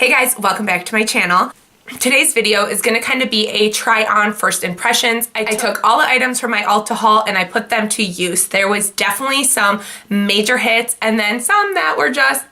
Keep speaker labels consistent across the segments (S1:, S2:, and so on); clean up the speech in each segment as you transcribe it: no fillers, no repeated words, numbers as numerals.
S1: Hey guys, welcome back to my channel. Today's video is going to kind of be a try on first impressions. I took all the items from my Ulta haul and I put them to use. There was definitely some major hits and then some that were just,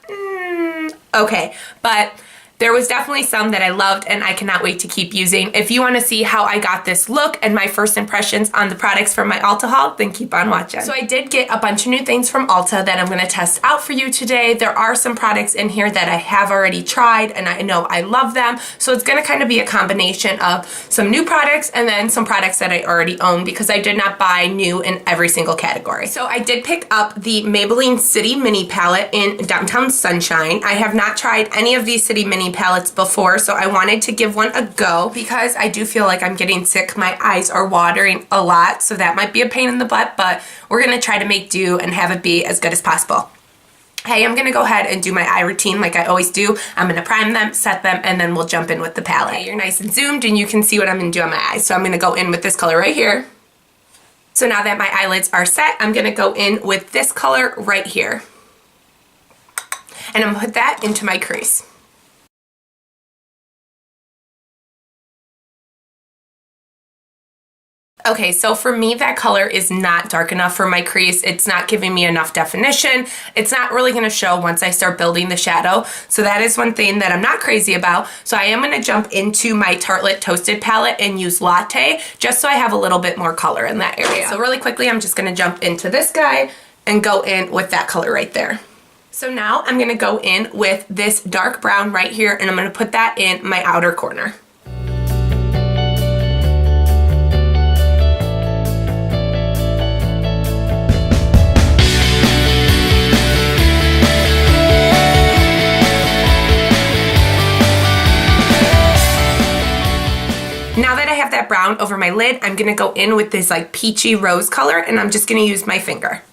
S1: okay. But there was definitely some that I loved and I cannot wait to keep using. If you want to see how I got this look and my first impressions on the products from my Ulta haul, then keep on watching. So I did get a bunch of new things from Ulta that I'm going to test out for you today. There are some products in here that I have already tried and I know I love them. So it's going to kind of be a combination of some new products and then some products that I already own because I did not buy new in every single category. So I did pick up the Maybelline City Mini Palette in Downtown Sunshine. I have not tried any of these City Mini palettes before, so I wanted to give one a go because I do feel like I'm getting sick. My eyes are watering a lot, so that might be a pain in the butt, but we're gonna try to make do and have it be as good as possible. Hey, I'm gonna go ahead and do my eye routine like I always do. I'm gonna prime them, set them, and then we'll jump in with the palette. Okay, you're nice and zoomed and you can see what I'm gonna do on my eyes. So I'm gonna go in with this color right here. So now that my eyelids are set, I'm gonna go in with this color right here. And I'm gonna put that into my crease. Okay, so for me, that color is not dark enough for my crease. It's not giving me enough definition. It's not really going to show once I start building the shadow. So that is one thing that I'm not crazy about. So I am going to jump into my Tartelette Toasted palette and use Latte just so I have a little bit more color in that area. So really quickly, I'm just going to jump into this guy and go in with that color right there. So now I'm going to go in with this dark brown right here and I'm going to put that in my outer corner. Now that I have that brown over my lid, I'm going to go in with this like peachy rose color and I'm just going to use my finger.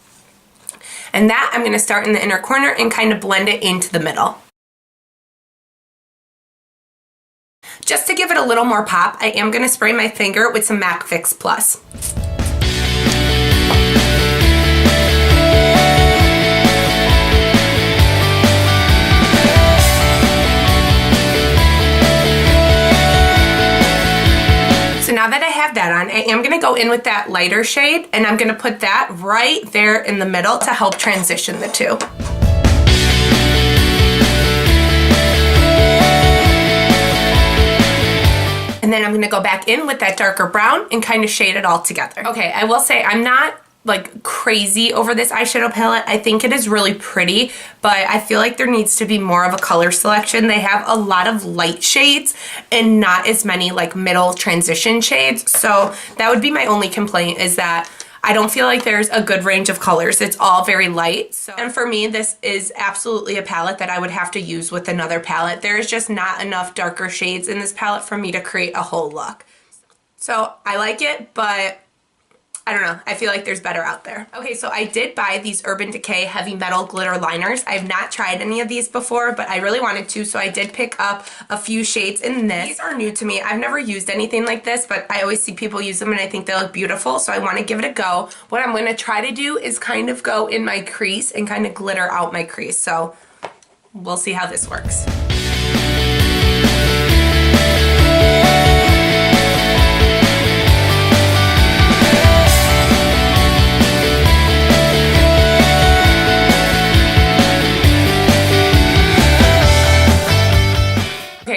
S1: And that I'm going to start in the inner corner and kind of blend it into the middle. Just to give it a little more pop, I am going to spray my finger with some MAC Fix Plus. Now that I have that on, I am going to go in with that lighter shade and I'm going to put that right there in the middle to help transition the two. And then I'm going to go back in with that darker brown and kind of shade it all together. Okay, I will say I'm not like crazy over this eyeshadow palette. I think it is really pretty, but I feel like there needs to be more of a color selection. They have a lot of light shades and not as many like middle transition shades. So that would be my only complaint, is that I don't feel like there's a good range of colors. It's all very light. And for me, this is absolutely a palette that I would have to use with another palette. There's just not enough darker shades in this palette for me to create a whole look. So I like it, but I don't know, I feel like there's better out there. Okay, so I did buy these Urban Decay Heavy Metal Glitter Liners. I have not tried any of these before, but I really wanted to, so I did pick up a few shades in this. These are new to me. I've never used anything like this, but I always see people use them and I think they look beautiful, so I want to give it a go. What I'm going to try to do is kind of go in my crease and kind of glitter out my crease, so we'll see how this works.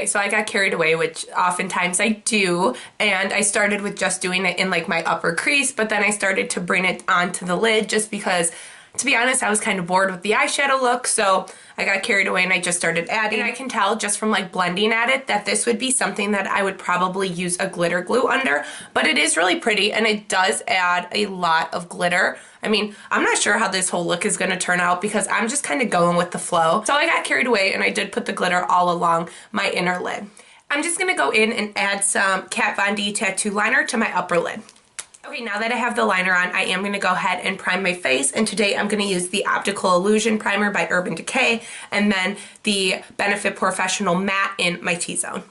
S1: So I got carried away, which oftentimes I do, and I started with just doing it in like my upper crease, but then I started to bring it onto the lid just because, to be honest, I was kind of bored with the eyeshadow look, so I got carried away and I just started adding. And I can tell just from like blending at it that this would be something that I would probably use a glitter glue under, but it is really pretty and it does add a lot of glitter. I mean, I'm not sure how this whole look is going to turn out because I'm just kind of going with the flow. So I got carried away and I did put the glitter all along my inner lid. I'm just going to go in and add some Kat Von D tattoo liner to my upper lid. Okay, now that I have the liner on, I am going to go ahead and prime my face, and today I'm going to use the Optical Illusion Primer by Urban Decay and then the Benefit Professional Matte in my T-Zone.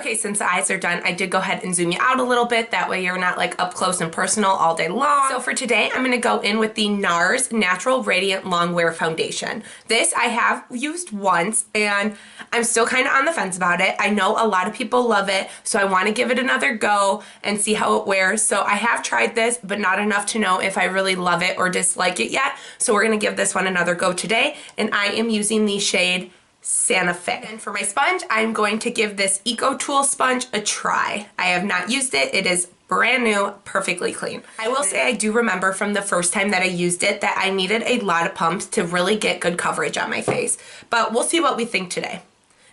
S1: Okay, since the eyes are done, I did go ahead and zoom you out a little bit. That way you're not like up close and personal all day long. So for today, I'm gonna go in with the NARS Natural Radiant Longwear Foundation. This I have used once and I'm still kind of on the fence about it. I know a lot of people love it, so I wanna give it another go and see how it wears. So I have tried this, but not enough to know if I really love it or dislike it yet. So we're gonna give this one another go today, and I am using the shade Santa Fe. And for my sponge, I'm going to give this Eco Tool sponge a try. I have not used it. It is brand new, perfectly clean. I will say I do remember from the first time that I used it that I needed a lot of pumps to really get good coverage on my face. But we'll see what we think today.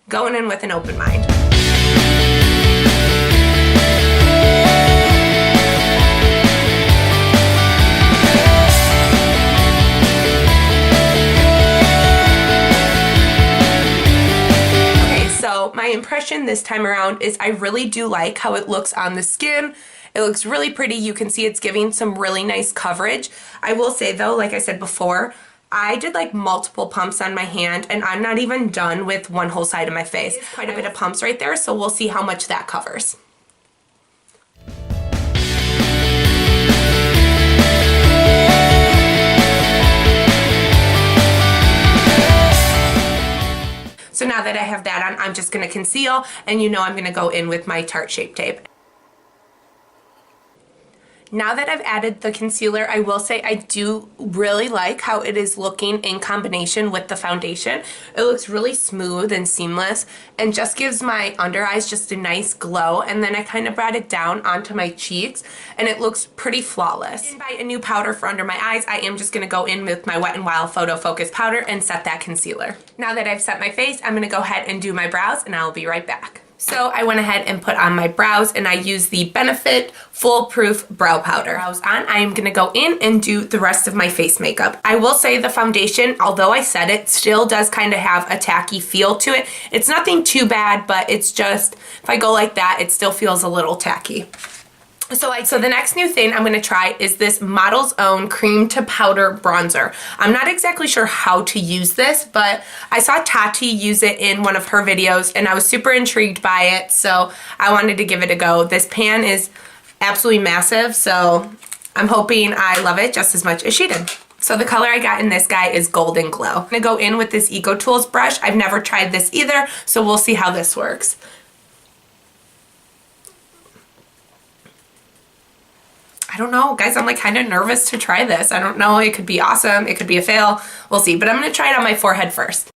S1: Going in with an open mind. My impression this time around is I really do like how it looks on the skin. It looks really pretty. You can see it's giving some really nice coverage. I will say though, like I said before, I did like multiple pumps on my hand and I'm not even done with one whole side of my face. It's quite a bit of pumps right there, so we'll see how much that covers. So now that I have that on, I'm just gonna conceal, and you know I'm gonna go in with my Tarte Shape Tape. Now that I've added the concealer, I will say I do really like how it is looking in combination with the foundation. It looks really smooth and seamless and just gives my under eyes just a nice glow, and then I kind of brought it down onto my cheeks and it looks pretty flawless. I didn't buy a new powder for under my eyes. I am just going to go in with my Wet n Wild Photo Focus powder and set that concealer. Now that I've set my face, I'm going to go ahead and do my brows and I'll be right back. So I went ahead and put on my brows and I used the Benefit Foolproof Brow Powder. Brows on, I am going to go in and do the rest of my face makeup. I will say the foundation, although I said it, still does kind of have a tacky feel to it. It's nothing too bad, but it's just, if I go like that, it still feels a little tacky. So the next new thing I'm going to try is this Model's Own Cream to Powder Bronzer. I'm not exactly sure how to use this, but I saw Tati use it in one of her videos and I was super intrigued by it, so I wanted to give it a go. This pan is absolutely massive, so I'm hoping I love it just as much as she did. So the color I got in this guy is Golden Glow. I'm going to go in with this Eco Tools brush. I've never tried this either, so we'll see how this works. I don't know, guys, I'm like kind of nervous to try this. I don't know, it could be awesome, it could be a fail, we'll see. But I'm gonna try it on my forehead first.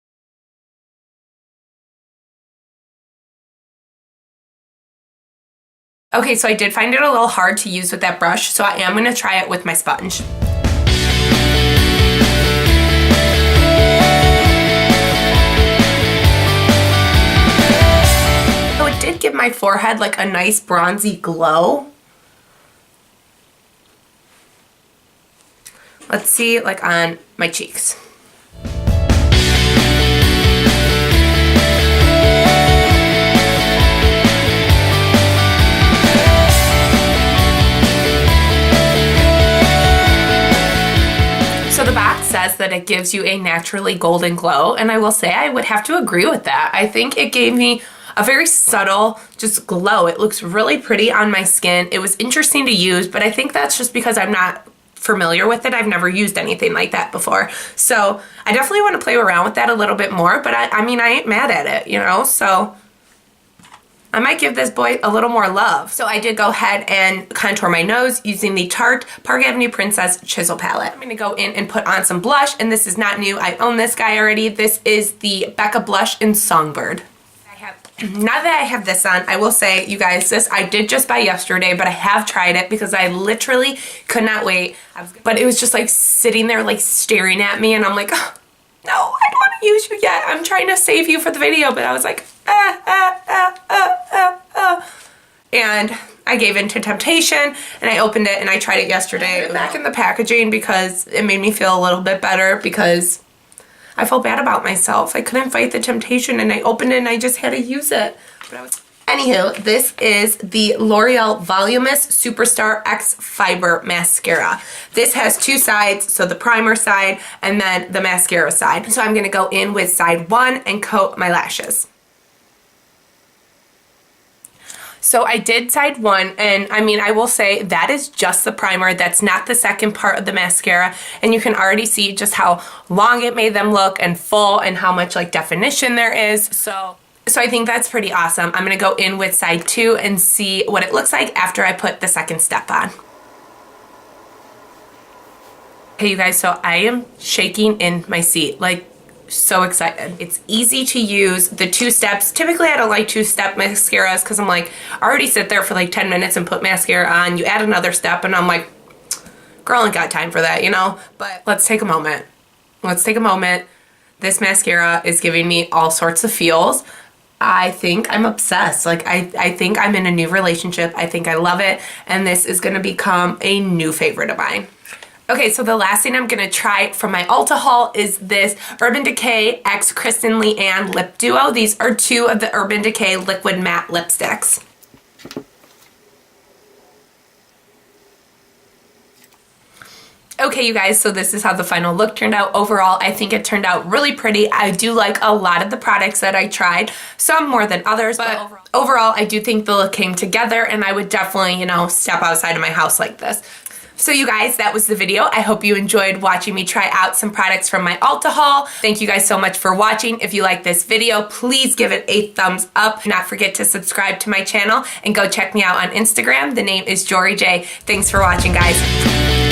S1: Okay, so I did find it a little hard to use with that brush, so I am gonna try it with my sponge. So it did give my forehead like a nice bronzy glow. Let's see, like on my cheeks. So the box says that it gives you a naturally golden glow, and I will say I would have to agree with that. I think it gave me a very subtle just glow. It looks really pretty on my skin. It was interesting to use, but I think that's just because I'm not familiar with it. I've never used anything like that before. So I definitely want to play around with that a little bit more, but I mean, I ain't mad at it, you know, so I might give this boy a little more love. So I did go ahead and contour my nose using the Tarte Park Avenue Princess Chisel Palette. I'm going to go in and put on some blush, and this is not new. I own this guy already. This is the BECCA blush in Songbird. Now that I have this on, I will say, you guys, this I did just buy yesterday, but I have tried it because I literally could not wait. But it was just like sitting there like staring at me, and I'm like, oh, no, I don't want to use you yet. I'm trying to save you for the video, but I was like, and I gave in to temptation and I opened it and I tried it yesterday. I put it back in the packaging because it made me feel a little bit better because I felt bad about myself. I couldn't fight the temptation and I opened it and I just had to use it. Anywho, this is the L'Oreal Voluminous Superstar X Fiber Mascara. This has two sides, so the primer side and then the mascara side. So I'm gonna go in with side one and coat my lashes. So I did side one, and I mean, I will say that is just the primer. That's not the second part of the mascara, and you can already see just how long it made them look and full and how much like definition there is. So I think that's pretty awesome. I'm gonna go in with side two and see what it looks like after I put the second step on. Okay, you guys, so I am shaking in my seat, like so excited. It's easy to use. The two steps, typically I don't like two-step mascaras because I'm like, I already sit there for like 10 minutes and put mascara on. You add another step and I'm like, girl, I ain't got time for that, you know? But let's take a moment. Let's take a moment. This mascara is giving me all sorts of feels. I think I'm obsessed. Like I think I'm in a new relationship. I think I love it. And this is gonna become a new favorite of mine. Okay, so the last thing I'm gonna try from my Ulta haul is this Urban Decay x KRISTEN LEANNE Lip Duo. These are two of the Urban Decay Liquid Matte Lipsticks. Okay, you guys, so this is how the final look turned out. Overall, I think it turned out really pretty. I do like a lot of the products that I tried, some more than others, but overall, I do think the look came together, and I would definitely, you know, step outside of my house like this. So you guys, that was the video. I hope you enjoyed watching me try out some products from my Ulta haul. Thank you guys so much for watching. If you like this video, please give it a thumbs up. Do not forget to subscribe to my channel and go check me out on Instagram. The name is Jory J. Thanks for watching, guys.